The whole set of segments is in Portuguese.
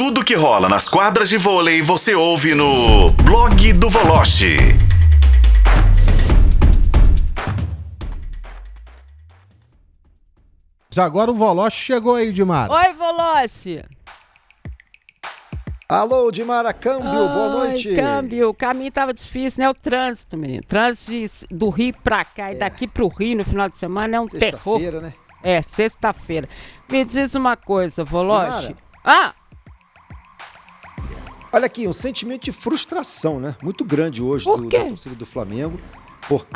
Tudo que rola nas quadras de vôlei você ouve no Blog do Voloche. Agora o Voloche chegou aí, Dimara. Oi, Voloche. Alô, Dimara, câmbio, boa noite. Câmbio, o caminho tava difícil, né? O trânsito, menino. Trânsito do Rio pra cá e daqui pro Rio no final de semana é um terror. Sexta-feira, né? É, sexta-feira. Me diz uma coisa, Voloche. Dimara. Olha aqui, um sentimento de frustração, né? Muito grande hoje Por quê? da torcida do Flamengo. Porque,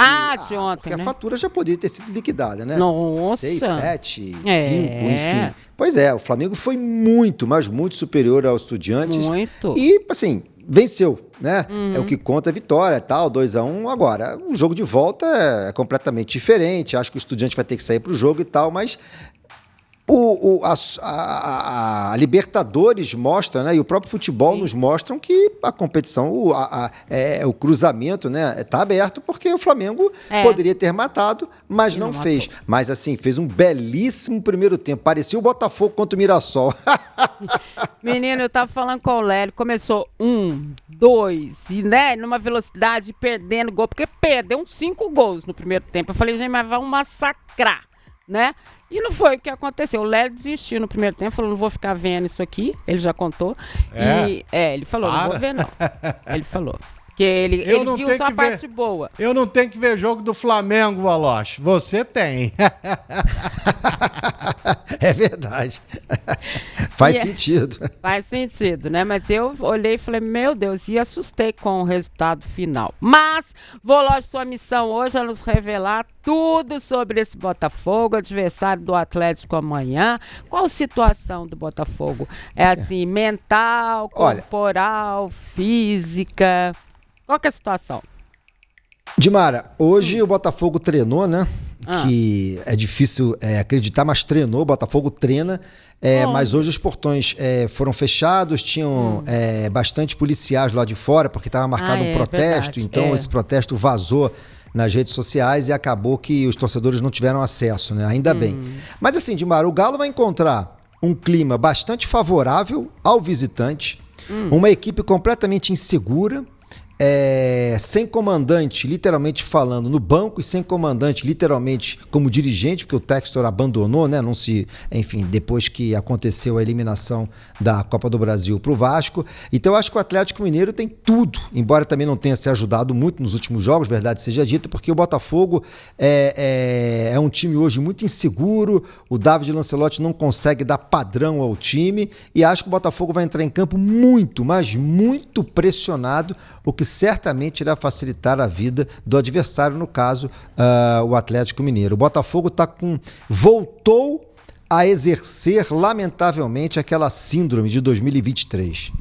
De ontem, porque né? a fatura já poderia ter sido liquidada, né? Nossa. 6, 7, 5, É. enfim. Pois é, o Flamengo foi muito, mas muito superior aos Estudiantes. Muito. E, assim, venceu, né? É o que conta a vitória, tal, 2-1. Agora, o jogo de volta é completamente diferente. Acho que o Estudiante vai ter que sair pro jogo e tal, mas a Libertadores mostra, né, e o próprio futebol nos mostram que a competição, o cruzamento, né, está aberto, porque o Flamengo poderia ter matado, mas não fez. Matou. Mas assim, fez um belíssimo primeiro tempo. Parecia o Botafogo contra o Mirassol. Menino, eu tava falando com o Lélio, começou 1, 2, e né, numa velocidade perdendo gol, porque perdeu uns 5 gols no primeiro tempo. Eu falei, gente, mas vão massacrar, né? E não foi o que aconteceu. O Lélio desistiu no primeiro tempo, falou, não vou ficar vendo isso aqui. Ele já contou. Ele falou, não vou ver não. Ele falou. Porque ele viu só a parte boa. Eu não tenho que ver jogo do Flamengo, Voloche. Você tem. É verdade. Faz sentido. Faz sentido, né? Mas eu olhei e falei, meu Deus, e assustei com o resultado final. Mas, Voloche, sua missão hoje é nos revelar tudo sobre esse Botafogo, adversário do Atlético amanhã. Qual a situação do Botafogo? É assim, mental, corporal, física? Qual que é a situação? Dimara, hoje o Botafogo treinou, né? Que é difícil acreditar, mas treinou, o Botafogo treina, mas hoje os portões foram fechados, tinham bastante policiais lá de fora, porque estava marcado um protesto, então esse protesto vazou nas redes sociais e acabou que os torcedores não tiveram acesso, né? Ainda bem. Mas assim, Dimara, o Galo vai encontrar um clima bastante favorável ao visitante, uma equipe completamente insegura, sem comandante, literalmente falando, no banco, e sem comandante, literalmente, como dirigente, porque o Textor abandonou, né? Enfim, depois que aconteceu a eliminação da Copa do Brasil para o Vasco. Então, eu acho que o Atlético Mineiro tem tudo, embora também não tenha se ajudado muito nos últimos jogos, verdade seja dita, porque o Botafogo é um time hoje muito inseguro, o David Lancelotti não consegue dar padrão ao time, e acho que o Botafogo vai entrar em campo muito, mas muito pressionado, o que certamente irá facilitar a vida do adversário, no caso, o Atlético Mineiro. O Botafogo voltou a exercer, lamentavelmente, aquela síndrome de 2023.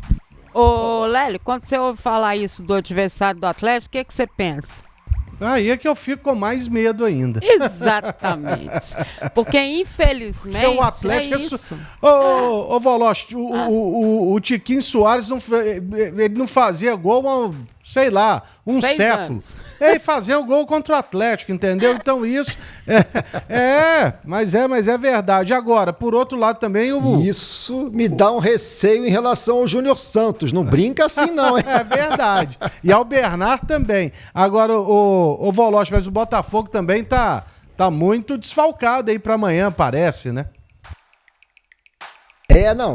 Ô, Lélio, quando você ouve falar isso do adversário do Atlético, o que você pensa? Aí é que eu fico com mais medo ainda. Exatamente. Porque, infelizmente, o Atlético é isso. Ô, Voloche, o Tiquinho Soares, ele não fazia gol há, sei lá, um 6 século. anos. Ele fazia o gol contra o Atlético, entendeu? Então isso mas é verdade. Agora, por outro lado também Isso me dá um receio em relação ao Júnior Santos. Não brinca assim não, hein? É verdade. E ao Bernard também. Agora, o Voloche, mas o Botafogo também tá muito desfalcado aí pra amanhã, parece, né?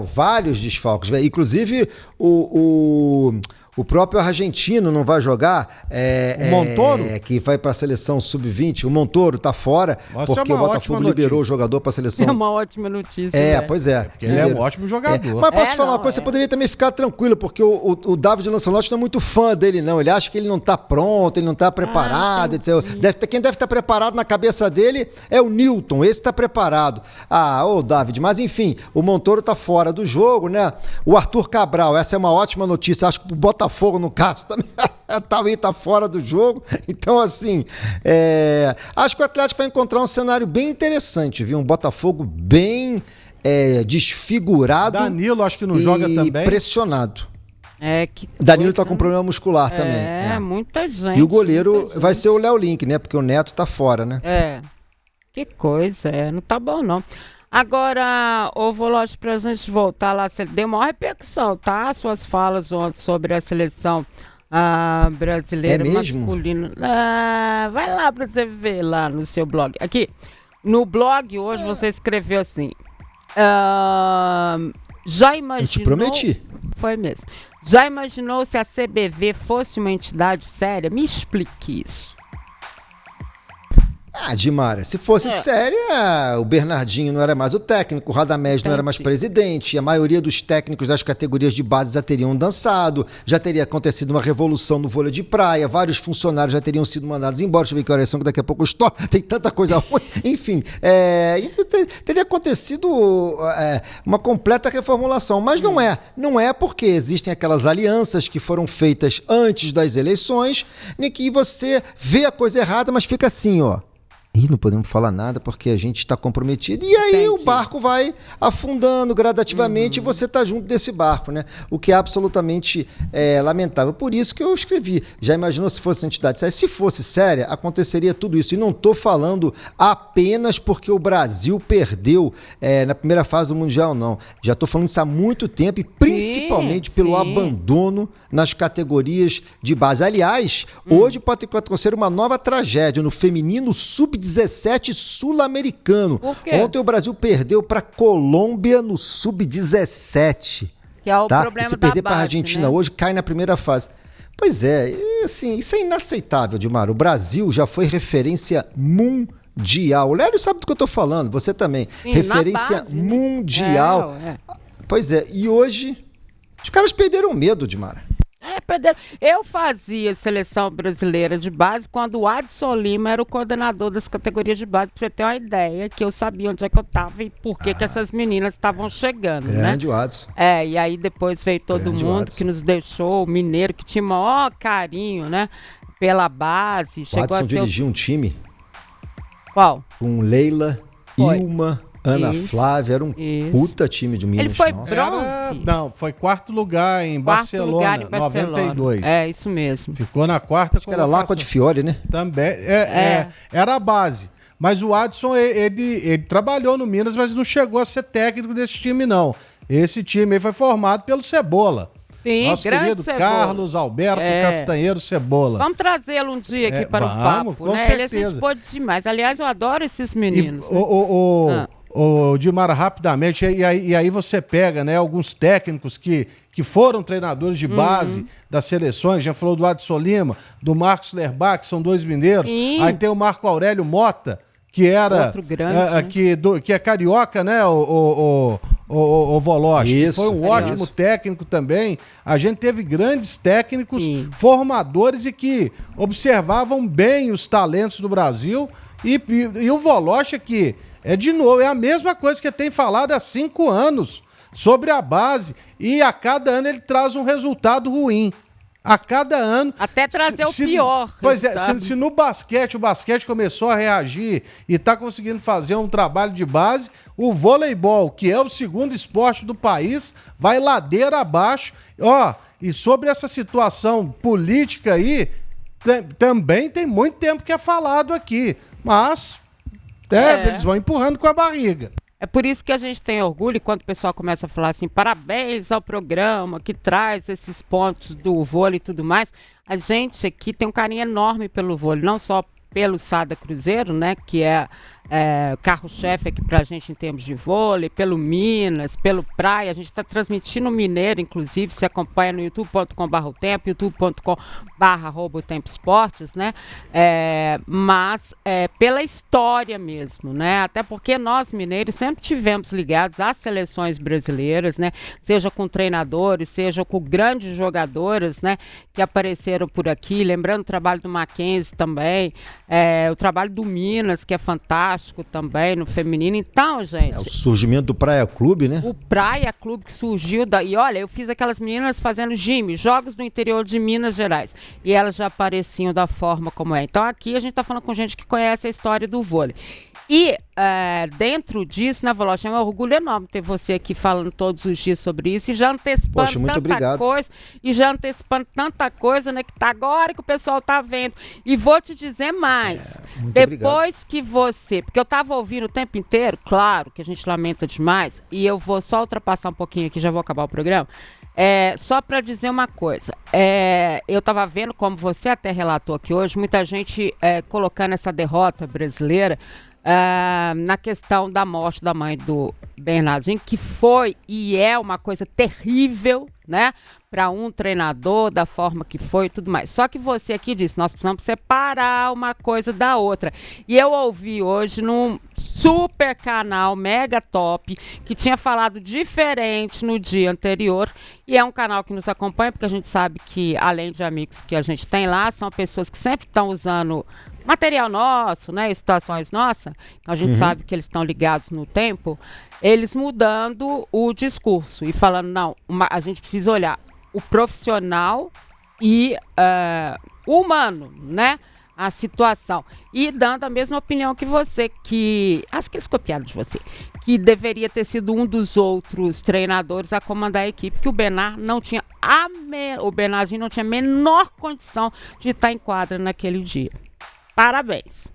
Vários desfalques. Inclusive, o próprio argentino não vai jogar. O Montoro? Que vai para a seleção sub-20. O Montoro tá fora, porque o Botafogo liberou o jogador para a seleção. É uma ótima notícia. Pois é. Porque ele é um ótimo jogador. Mas posso te falar uma coisa? Você poderia também ficar tranquilo, porque o David Lancelotti não é muito fã dele, não. Ele acha que ele não tá pronto, ele não tá preparado. Etc. Quem deve estar preparado na cabeça dele é o Newton. Esse tá preparado. David. Mas enfim, o Montoro tá fora do jogo, né? O Arthur Cabral, essa é uma ótima notícia. Acho que o Botafogo, no caso, também tá fora do jogo. Então, assim, acho que o Atlético vai encontrar um cenário bem interessante, viu? Um Botafogo bem desfigurado. Danilo, acho que não joga também. Pressionado. Que Danilo coisa, tá com problema muscular também. Muita gente. E o goleiro vai ser o Léo Link, né? Porque o Neto tá fora, né? Que coisa, não tá bom não. Agora, ô Voloche, pra gente voltar lá, você deu maior repercussão, tá? Suas falas ontem sobre a seleção brasileira masculina. Vai lá pra você ver lá no seu blog. Aqui, no blog hoje você escreveu assim, já imaginou... Eu te prometi. Foi mesmo. Já imaginou se a CBV fosse uma entidade séria? Me explique isso. Dimara, se fosse séria, o Bernardinho não era mais o técnico, o Radamés não era mais presidente, e a maioria dos técnicos das categorias de base já teriam dançado, já teria acontecido uma revolução no vôlei de praia, vários funcionários já teriam sido mandados embora. Deixa eu ver que horas são, que daqui a pouco eu estou, tem tanta coisa ruim. Enfim, teria acontecido uma completa reformulação, mas não é porque existem aquelas alianças que foram feitas antes das eleições, em que você vê a coisa errada, mas fica assim, ó. Não podemos falar nada porque a gente está comprometido. E aí o barco vai afundando gradativamente e você está junto desse barco, né? O que é absolutamente lamentável. Por isso que eu escrevi. Já imaginou se fosse entidade séria? Se fosse séria, aconteceria tudo isso. E não estou falando apenas porque o Brasil perdeu na primeira fase do Mundial, não. Já estou falando isso há muito tempo e principalmente pelo abandono nas categorias de base. Aliás, hoje pode acontecer uma nova tragédia no feminino sub-17 sul-americano. Ontem o Brasil perdeu para a Colômbia no sub-17. Que é o problema e se perder para a base, Argentina né? hoje, cai na primeira fase. Pois é, assim, isso é inaceitável, Dilmar. O Brasil já foi referência mundial. O Lélio sabe do que eu estou falando, você também. Sim, referência base, né? mundial. Pois é, e hoje os caras perderam medo, Dilmar. Eu fazia seleção brasileira de base quando o Adson Lima era o coordenador das categorias de base, pra você ter uma ideia, que eu sabia onde é que eu tava e por que essas meninas estavam chegando, Grande né? o Adson. E aí depois veio todo mundo que nos deixou, o mineiro, que tinha maior carinho, né, pela base. O Adson dirigiu um time. Qual? Com Leila, Ilma, Ana Isso. Flávia, era um puta time de Minas. Ele foi Nossa. bronze? Não, foi quarto lugar em Barcelona, 92. É, isso mesmo. Ficou na quarta. Acho que era Lacqua de Fiore, né? Também, era a base. Mas o Adson, ele trabalhou no Minas, mas não chegou a ser técnico desse time, não. Esse time aí foi formado pelo Cebola. Sim, nosso grande querido Cebola. Carlos Alberto Castanheiro Cebola. Vamos trazê-lo um dia aqui para o papo, com né? certeza. Ele é gente boa demais. Aliás, eu adoro esses meninos. Dilmar, rapidamente, e aí você pega, né, alguns técnicos que foram treinadores de base das seleções, já falou do Adson Lima, do Marcos Lerbach, que são dois mineiros. Sim. Aí tem o Marco Aurélio Mota, que era outro grande, que é carioca, né, o Voloche. Isso, Foi um ótimo técnico também. A gente teve grandes técnicos, formadores e que observavam bem os talentos do Brasil. E o Voloche aqui de novo, é a mesma coisa que tem falado há 5 anos sobre a base, e a cada ano ele traz um resultado ruim. A cada ano. Até trazer o pior. Pois se no basquete, o basquete começou a reagir e está conseguindo fazer um trabalho de base, o voleibol, que é o segundo esporte do país, vai ladeira abaixo. E sobre essa situação política aí, também tem muito tempo que é falado aqui. Mas eles vão empurrando com a barriga. É por isso que a gente tem orgulho quando o pessoal começa a falar assim, parabéns ao programa que traz esses pontos do vôlei e tudo mais. A gente aqui tem um carinho enorme pelo vôlei, não só pelo Sada Cruzeiro, né, que é carro-chefe aqui pra gente em termos de vôlei, pelo Minas, pelo Praia. A gente está transmitindo o Mineiro, inclusive, se acompanha no youtube.com/otempo, youtube.com/Tempo Esportes, né? Mas pela história mesmo, né? Até porque nós, mineiros, sempre tivemos ligados às seleções brasileiras, né? Seja com treinadores, seja com grandes jogadoras, né? Que apareceram por aqui. Lembrando o trabalho do Mackenzie também, o trabalho do Minas, que é fantástico também no feminino. Então, gente, o surgimento do Praia Clube, né? O Praia Clube que surgiu e olha, eu fiz aquelas meninas fazendo jogos no interior de Minas Gerais, e elas já apareciam da forma como é. Então aqui a gente tá falando com gente que conhece a história do vôlei. E dentro disso, né, Voloche, é um orgulho enorme ter você aqui falando todos os dias sobre isso e já antecipando Poxa, muito tanta obrigado. coisa, e já antecipando tanta coisa, né, que tá agora que o pessoal tá vendo. E vou te dizer mais. Muito Depois que você, porque eu tava ouvindo o tempo inteiro, claro que a gente lamenta demais, e eu vou só ultrapassar um pouquinho aqui, já vou acabar o programa. Só para dizer uma coisa, eu estava vendo, como você até relatou aqui hoje, muita gente colocando essa derrota brasileira na questão da morte da mãe do Bernardinho, que foi e é uma coisa terrível, né, para um treinador, da forma que foi e tudo mais. Só que você aqui disse, nós precisamos separar uma coisa da outra. E eu ouvi hoje num super canal, mega top, que tinha falado diferente no dia anterior, e é um canal que nos acompanha, porque a gente sabe que, além de amigos que a gente tem lá, são pessoas que sempre estão usando material nosso, né, situações nossas, então a gente sabe que eles estão ligados no tempo, eles mudando o discurso e falando, não, a gente precisa olhar o profissional e o humano, né, a situação, e dando a mesma opinião que você, que acho que eles copiaram de você, que deveria ter sido um dos outros treinadores a comandar a equipe, que o Bernard não tinha o Bernardinho não tinha a menor condição de estar em quadra naquele dia. Parabéns.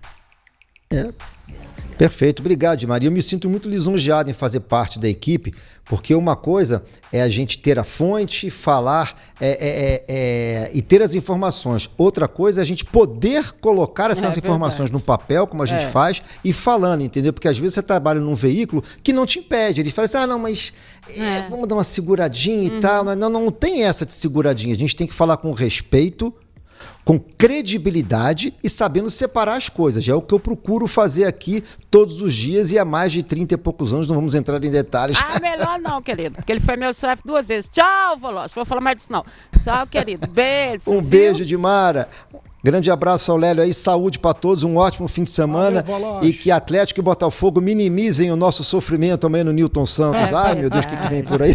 Perfeito, obrigado, Maria. Eu me sinto muito lisonjeado em fazer parte da equipe, porque uma coisa é a gente ter a fonte, falar e ter as informações. Outra coisa é a gente poder colocar essas informações no papel, como a gente faz, e falando, entendeu? Porque às vezes você trabalha num veículo que não te impede. Ele fala assim, não, mas vamos dar uma seguradinha e tal. Não tem essa de seguradinha. A gente tem que falar com respeito, com credibilidade e sabendo separar as coisas. É o que eu procuro fazer aqui todos os dias e há mais de 30 e poucos anos, não vamos entrar em detalhes. Melhor não, querido, porque ele foi meu chefe 2 vezes. Tchau, Voloche, vou falar mais disso não. Tchau, querido, beijo. Beijo, Dimara. Grande abraço ao Lélio aí, saúde para todos, um ótimo fim de semana. Valeu, e que Atlético e Botafogo minimizem o nosso sofrimento também no Newton Santos. Ai, meu Deus, o que vem por aí?